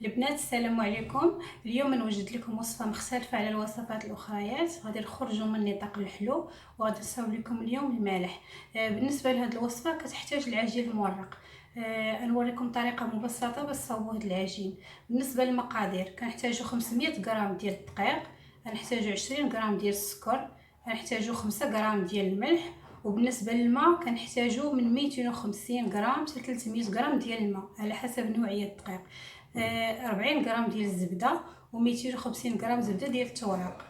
البنات السلام عليكم. اليوم نوجد لكم وصفه مختلفه على الوصفات الاخريات. غادي نخرجوا من نطاق الحلو وغادي نساو لكم اليوم المالح. بالنسبه لهذه الوصفه كتحتاج العجين المورق. نوريكم طريقه مبسطه باش تصاوبوا هذا العجين. بالنسبه للمقادير كنحتاجوا 500 غرام ديال الدقيق، غنحتاجوا 20 غرام ديال السكر، غنحتاجوا 5 غرام ديال الملح. وبالنسبه للماء كنحتاجوا من 250 غرام حتى 300 غرام ديال الماء على حسب نوعيه الدقيق. 40 غرام ديال الزبده و250 غرام زبده ديال التوراق.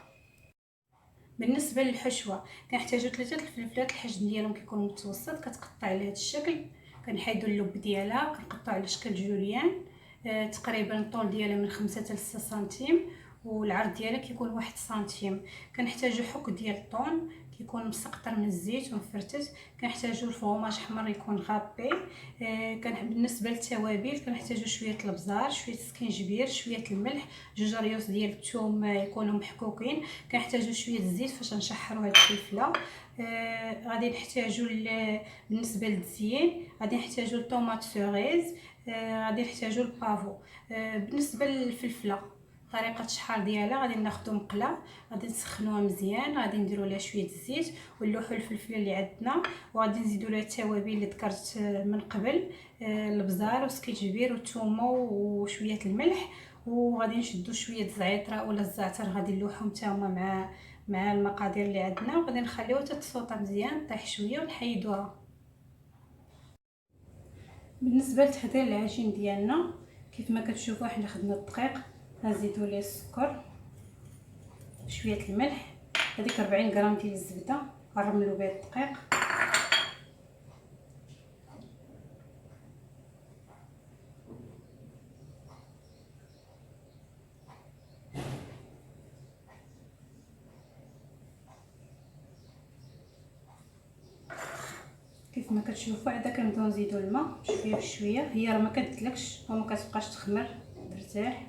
بالنسبه للحشوه كنحتاجوا 3 الفلفلات، الحجم ديالهم كيكون متوسط، كتقطع على هذا الشكل. كنحيدوا اللب ديالها كنقطعوا على شكل جوليان. تقريبا الطول ديالها من 5 حتى 6 سنتيم والعرض ديالها كيكون 1 سنتيم. كنحتاجوا حك ديال الطون كيكون مسقطر من الزيت ومفرتت. كنحتاجوا الفرماج حمر يكون غابي. بالنسبه للتوابل كنحتاجوا شويه الابزار، شويه السكينجبير، شويه الملح، جوج ريوس ديال الثوم يكونوا محكوكين. كنحتاجوا شويه الزيت فاش نشحروا هاد الفلفله. غادي نحتاجوا بالنسبه للتزيين غادي نحتاجوا الطوماط سوريز. غادي نحتاجوا البافو. بالنسبه للفلفله طريقه الشحار ديالها غادي ناخذوا مقله، غادي نسخنوها مزيان، غادي نديروا لها شويه الزيت ونلوحوا الفلفله اللي عندنا، وغادي نزيدوا لها التوابل اللي ذكرت من قبل، البزار وسكينجبير والثومه وشويه الملح. وغادي نشدوا شويه الزعتر ولا الزعتر غادي نلوحهم حتى هما مع المقادير اللي عندنا، وغادي نخليوها تتصوطا مزيان طيح شويه ونحيدوها. بالنسبه لتحضير العجين ديالنا كيف ما كتشوفوا حنا خدنا الدقيق، غنزيدوا ليه السكر، شويه الملح، هذيك 40 غرام ديال الزبده غنرملوا بها الدقيق، كيف ما كتشوفوا عاد كنبداو نزيدوا الماء شويه بشويه. هي راه ما كتدلكش وما كتبقاش تخمر، مرتاح.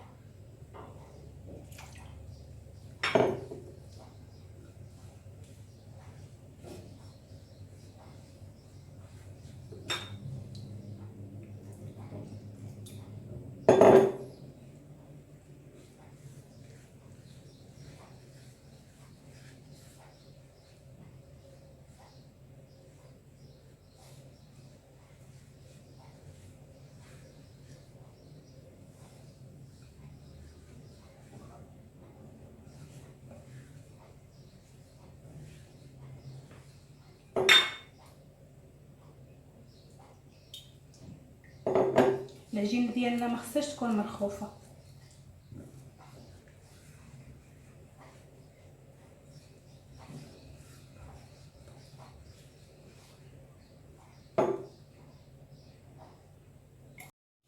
العجينه ديالنا ما خصهاش تكون مرخوفه.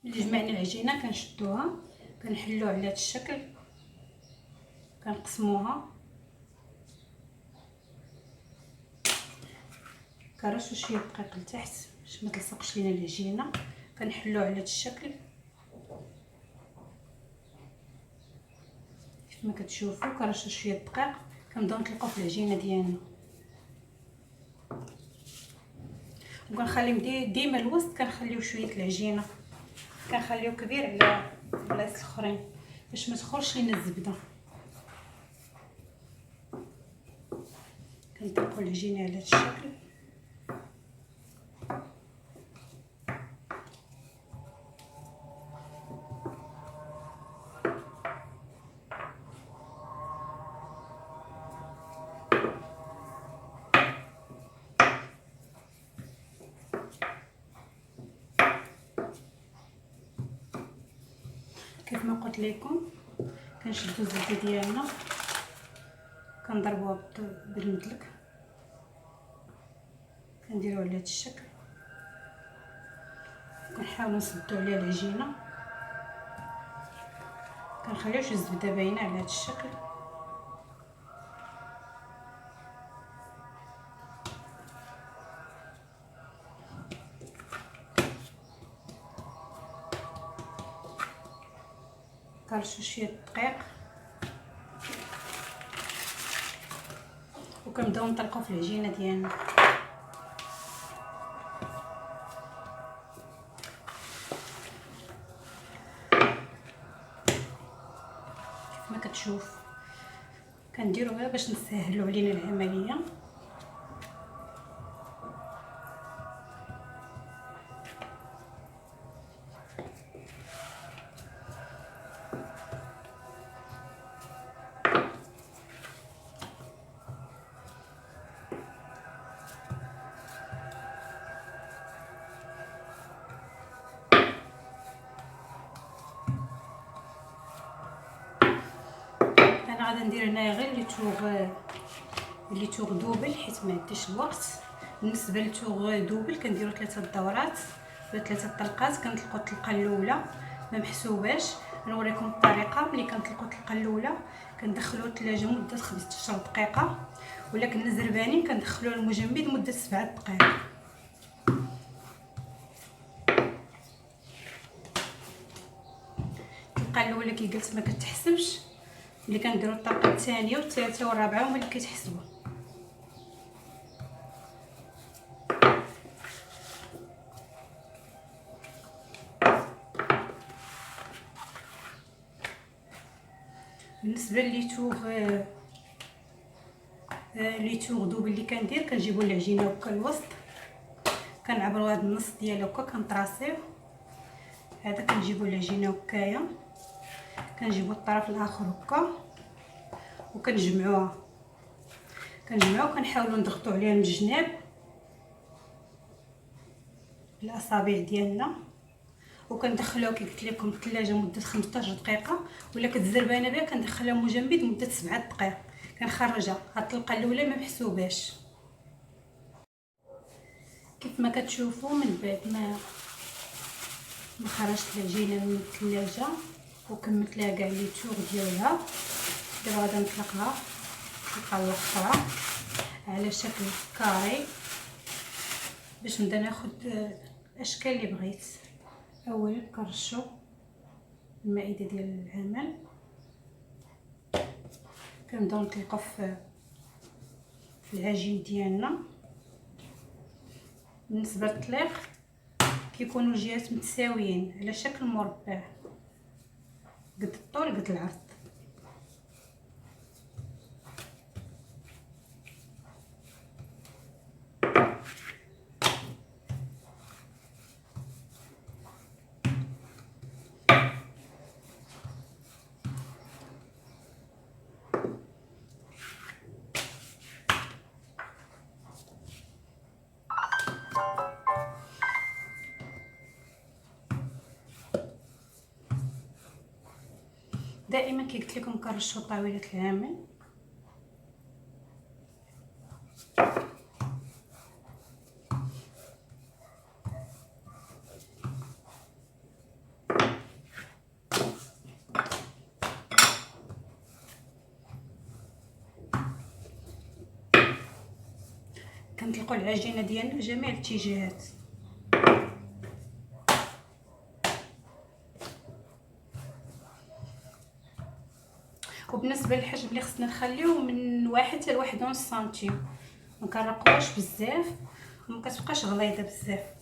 ملي جمعنا العجينه كنشدوها كنحلوها على هذا الشكل، كنقسموها، كنرشوا شويه دقيق لتحت باش ما تلصقش لينا العجينه، كنحلوها على هذا الشكل كيف ما كتشوفوا. كنرشوا شويه دقيق، كنبداو نطلقوا في العجينه ديالنا، وكنخليو ديما الوسط كنخليو شويه العجينه، كنخليو كبير على بلاصه الاخرين باش ما تخرجش لينا الزبده. كنطلقوا العجينه على هذا الشكل. كيف ما قلت لكم كنشدو الزبده ديالنا كنضربوها بالمدلك، كنديروها على هذا الشكل، كنحاولوا نسدوا عليها العجينه، كنخليوش الزبده باينه على هذا الشكل. كنرشوا شويه الدقيق وكنبداو نطلقوا في العجينه ديالنا. ما كتشوف. كنديرو غير باش نسهلوا علينا العمليه. انا غادي ندير هنايا غير اللي توغ دوبل حيت ما عنديش الوقت. بالنسبه للتوغ دوبل كنديروا 3 دورات ولا 3 طلقات. كنطلقوا الطلقه الاولى ما محسوباش. نوريكم الطريقه. ملي كنطلقوا الطلقه الاولى كندخلوه الثلاجه مده 15 دقيقه، ولكن الزربانين كندخلوه المجمد مده 7 دقائق. الطلقه الاولى كي قلت ما كتحسبش، اللي كنديروا الطلقه الثانيه والثالثه والرابعه هما اللي كيتحسبوا. بالنسبه لي توغ دوبل اللي كندير، كنجيبوا العجينه هكا الوسط، كنعبروا هذا النص ديالها هكا كنطراسيوه. هذا كنجيبوا العجينه هكايا، كنجيبوا الطرف الاخر هكا وكنجمعوها كنحاولوا نضغطوا عليها من الجناب بالاصابع ديالنا، وكندخلوها كي قلت لكم الثلاجه مده 15 دقيقه. ولا كتزربانه بها كندخلها مجمد مده 7 دقائق. كنخرجها. هاد الطلقه الاولى ما محسوباش. كيف ما كتشوفوا من بعد ما خرجت العجينه من الثلاجه وكملت لها كاع لي توغ ديالها، دابا غادي نطلقها الطلقه الاخرى على شكل كاري باش نبدا ناخذ الاشكال اللي بغيت. اولا كنرشوا المائده ديال العمل، كنبداو نطلقوا في العجين ديالنا. بالنسبه للتطليق كيكونوا الجهات متساويين على شكل مربع قد الطول قد العرض. دائما كي قلت لكم كنرشوا طاوله العمل. كنطلقوا العجينه ديالنا في جميع الاتجاهات. وبالنسبه للحجم اللي خصنا نخليوه من 1 حتى 1.5 سنتيم، ما كنرققوش بزاف وما كتبقاش غليظه بزاف.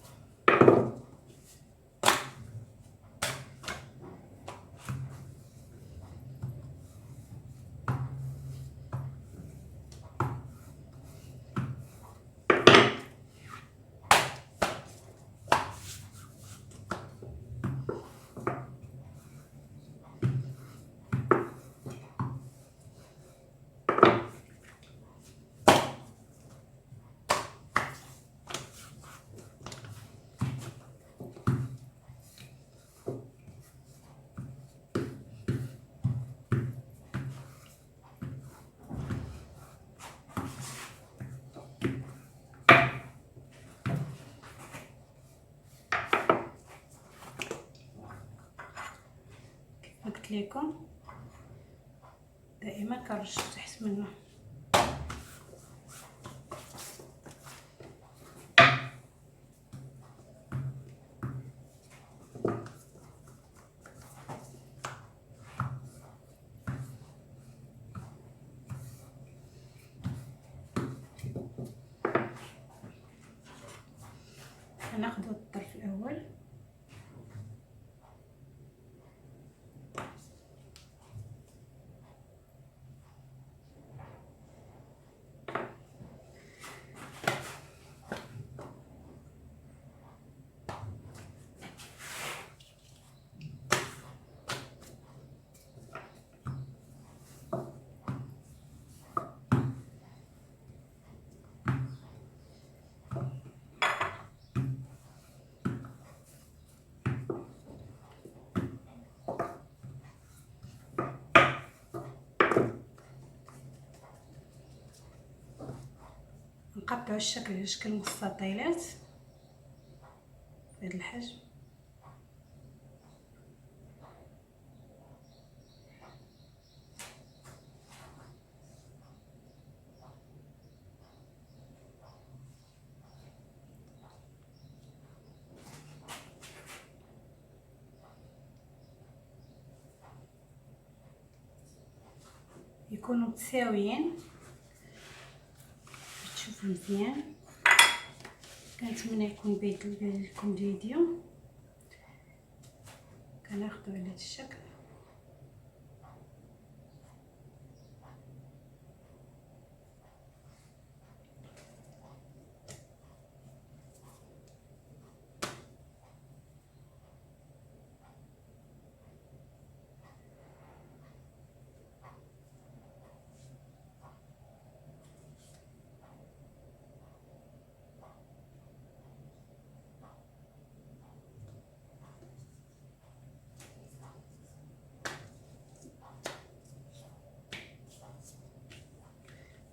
قلت لكم دائما كنرش تحت منه. هناخذ الطرف الاول كنقطعوا الشكل على شكل مستطيلات بهذا الحجم. يكونوا متساويين تشوفوا مزيان. كنتمنى يكون بين لكم الفيديو. كناخذوا على هذا الشكل.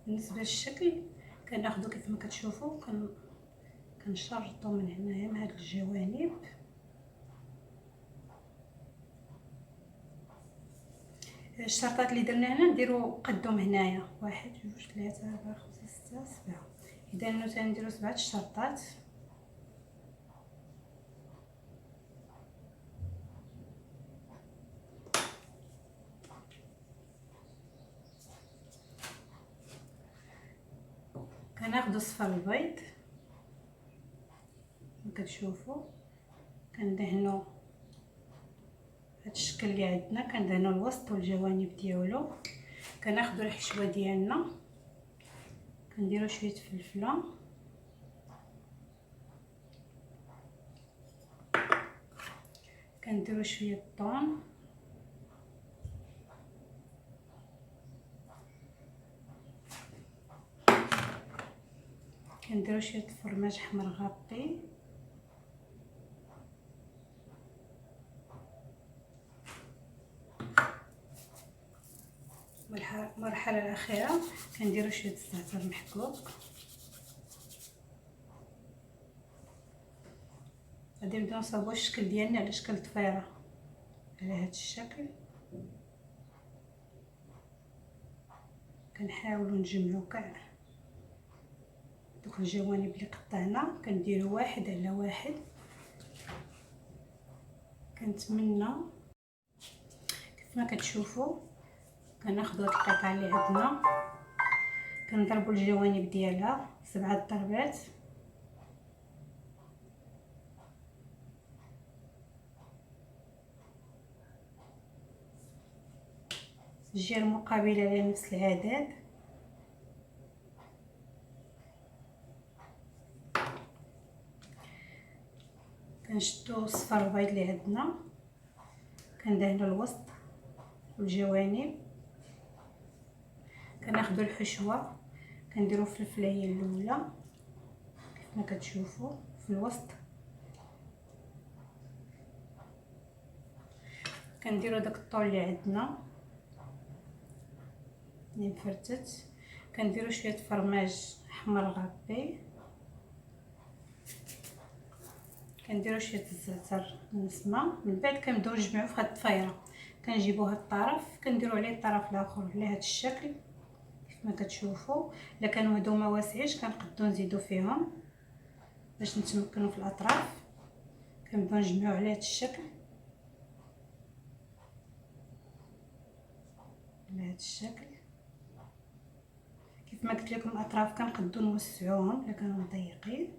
بالنسبه للشكل كناخذوا كيف ما كتشوفوا كنشرطوا من هنايا من هاد الجوانب. الشرطات اللي درنا هنا نديروا قدهم هنايا 1 2 3 4 5 6 7. اذا انه تنديروا 7 الشرطات. كناخذوا صفر البيض كما كتشوفوا. كندهنوا هاد الشكل اللي عندنا، كندهنوا الوسط والجوانب ديالو. كناخذوا الحشوه ديالنا، كنديروا شويه فلفله، كنديروا شويه الثوم، كنديروا شويه الفرماج احمر غابي، المرحله الاخيره كنديروا شويه الزعتر محكوك. غادي نبداو نصاوبوا الشكل ديالنا على شكل ضفيره على هذا الشكل. كنحاولوا نجمعوا كاع دوك الجوانب اللي قطعنا، كنديروا واحد على واحد. كنتمنى كيف ما كتشوفوا كناخذوا هاد القطعه اللي عندنا، كنضربوا الجوانب ديالها 7 ضربات. الجهه المقابله على نفس العدد. كنشدوا صفر البيض اللي عندنا، كندهنوا الوسط والجوانب. كناخذوا الحشوه، كنديروا الفلفله هي الاولى كيف ما كتشوفوا في الوسط. كنديروا داك الطول اللي عندنا اللي مفرتت. كنديروا شويه فرماج احمر غابي، كنديروا شويه الزعتر النسمه. من بعد كنبداو نجمعوا في هاد الضفيره، كنجيبوا هاد الطرف كنديروا عليه الطرف الاخر على هاد الشكل كيف ما كتشوفوا. الا كانوا هادو ما واسعينش كنقدروا نزيدوا فيهم باش نتمكنوا في الاطراف. كنبداو نجمعوا على هاد الشكل على هاد الشكل كيف ما قلت لكم. الاطراف كنقدروا نوسعوهم الا كانوا ضيقين.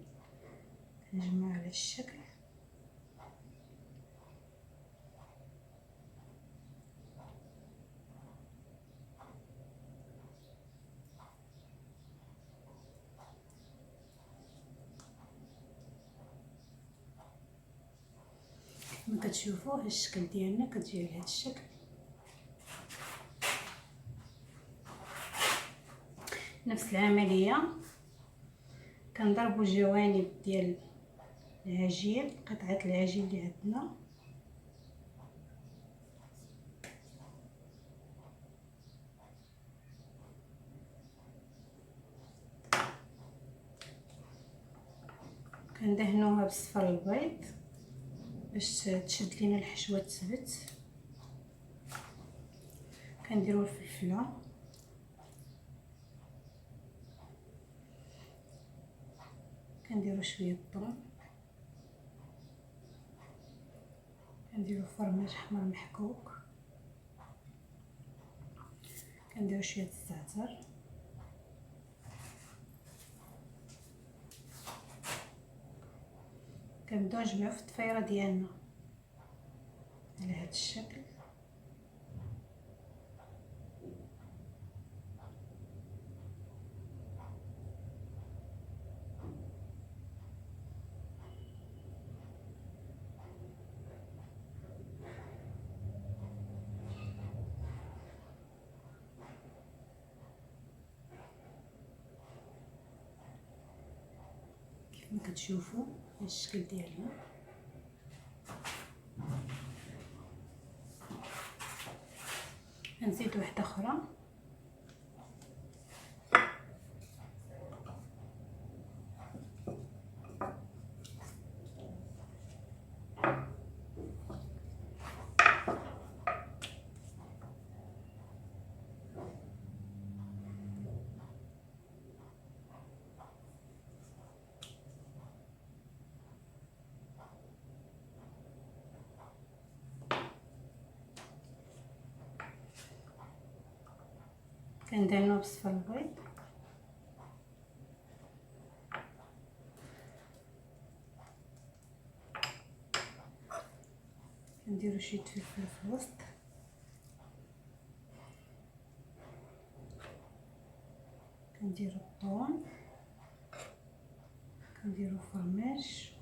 كنجمعوا على الشكل. كما كتشوفوا هاد الشكل ديالنا كتجي على هاد الشكل. نفس العمليه كنضربوا الجوانب ديال العجين، قطعه العجين اللي عندنا. كندهنوها بالصفر البيض باش تشد لينا الحشوه تثبت. كنديروا الفلفله، كنديروا شويه الثوم، كنديروا فرماج احمر محكوك، كنديروا شويه الزعتر، كنبداو نجمعوا في الطفيره ديالنا على هذا الشكل. كما كتشوفوا هذا الشكل ديالها. نزيد واحده اخرى، كندهنوها بصفر البيض، كنديروا شويه فلفل في الوسط، كنديروا الثوم، كنديروا فرماج،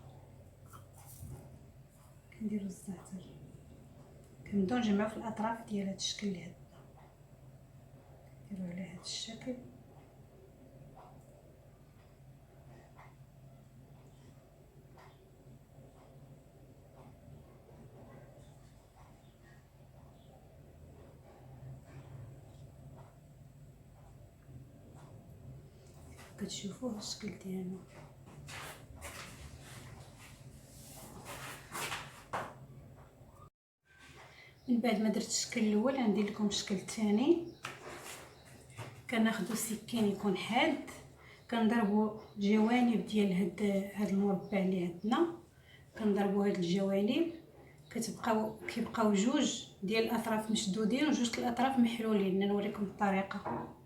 كنديروا الزعتر، كنبداو نجمعوا في الاطراف ديال هذا الشكل اللي هذا، نديروا على هذا الشكل. كتشوفوا الشكل ديالو. من بعد ما درت الشكل الاول غندير لكم الشكل الثاني. كناخذوا سكين يكون حاد، كنضربوا الجوانب ديال هاد المربع اللي عندنا، كنضربوا هاد الجوانب، كيبقاو جوج ديال الاطراف مشدودين وجوج الاطراف محلولين. نوريكم الطريقه.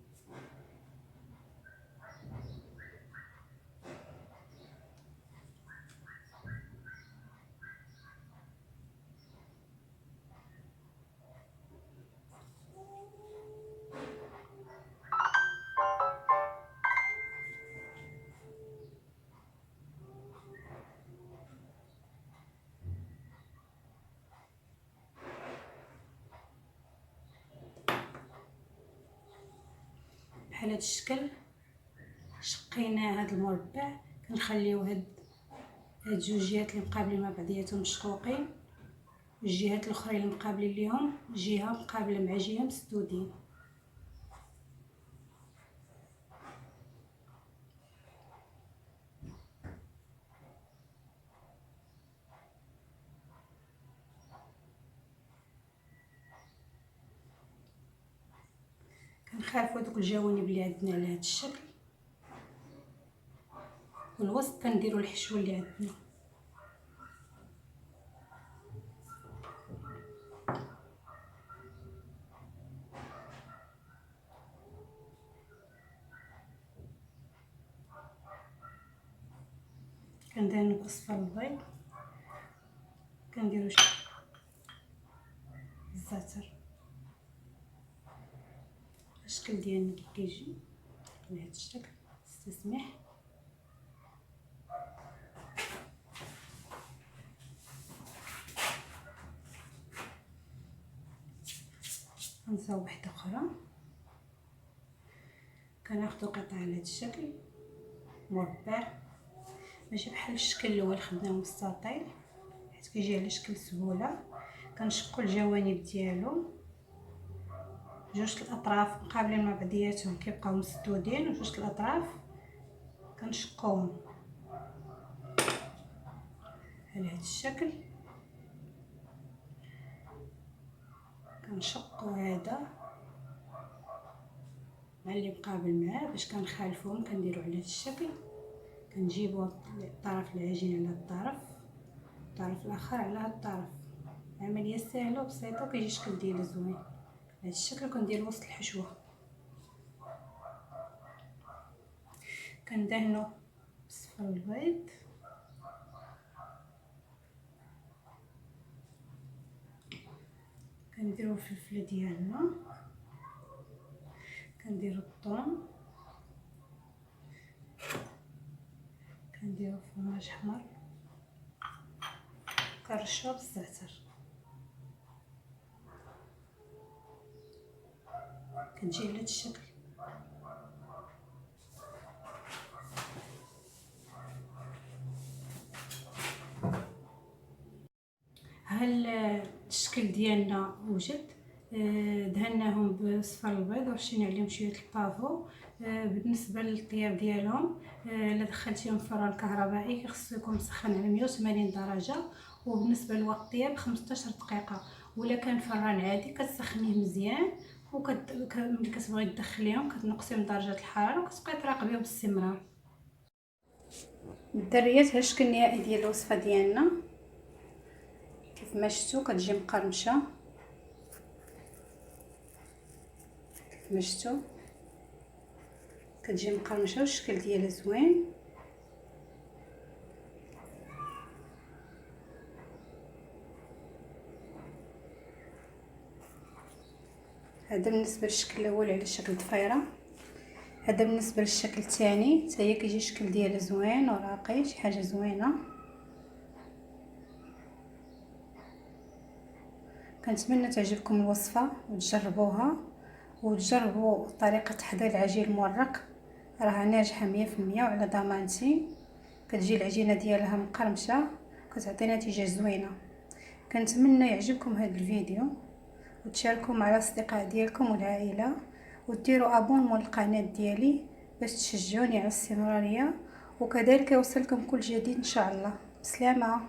بحال هذا الشكل شقينا هذا المربع، كنخليو هاد جوج جهات اللي مقابلين مع بعضياتهم مشقوقين، والجهات الاخرين اللي مقابلين ليهم جهه مقابله مع جهه مسدودين. كنخالفوا دوك الجوانب اللي عندنا على هذا الشكل، والوسط كنديروا الحشوه اللي عندنا. كندهنوا باصفر البيض، كنديروا الزعتر. الشكل ديالنا كي كيجي بهذا الشكل استسمح. غنساو وحده اخرى، كناخذوا قطعه على هذا الشكل مربع، ماشي بحال الشكل الاول خدناه مستطيل حيت كيجي على شكل سهوله. كنشقوا الجوانب ديالو، جوج الاطراف مقابلين مع بعضياتهم كيبقاو مسدودين، وجوج الاطراف كنشقوهم. على هذا الشكل. كنشقو هذا مع اللي مقابل معاه باش كنخالفوهم، كنديرو على هذا الشكل. كنجيبو طرف العجين على الطرف، الطرف الاخر على هذا الطرف. عمليه سهله وبسيطه وكيجي شكل ديالو زوين. بهذا الشكل كندير وسط الحشوه. كندهنو بصفر البيض، كنديرو الفلفله ديالنا، كنديرو الثوم، كنديرو فرماج احمر، كنرشوه بالزعتر. كتجي على هذا الشكل. هل الشكل ديالنا وجد؟ دهناهم بصفر البيض ورشينا عليهم شويه البافو. بالنسبه للطياب ديالهم، الا دخلتيهم في الفران الكهربائي كيخصو يكون مسخن على 180 درجه، وبالنسبه لوقت الطياب 15 دقيقه. ولا كان فران عادي كتسخنيه مزيان، ملي كتبغي تدخليهم كتنقصيهم درجه الحراره وكتبقاي تراقبيهم باستمرار. الدريات هذا الشكل النهائي ديال الوصفه ديالنا. كيف ما شفتوا كتجي مقرمشه، كيف ما شفتوا كتجي مقرمشه والشكل ديالها زوين. هذا بالنسبه للشكل الاول على شكل ضفيره. هذا بالنسبه للشكل الثاني حتى هي كيجي الشكل ديالها زوين وراقي، شي حاجه زوينه. كنتمنى تعجبكم الوصفه وتجربوها، وتجربوا طريقه تحضير العجين المورق، راها ناجحه 100% وعلى ضمانتي. كتجي العجينه ديالها مقرمشه وكتعطي نتيجه زوينه. كنتمنى يعجبكم هذا الفيديو وتشاركوا مع الاصدقاء ديالكم والعائله، وديروا ابونمون للقناه ديالي باش تشجعوني على الاستمراريه، وكذلك يوصلكم كل جديد ان شاء الله. بسلامه.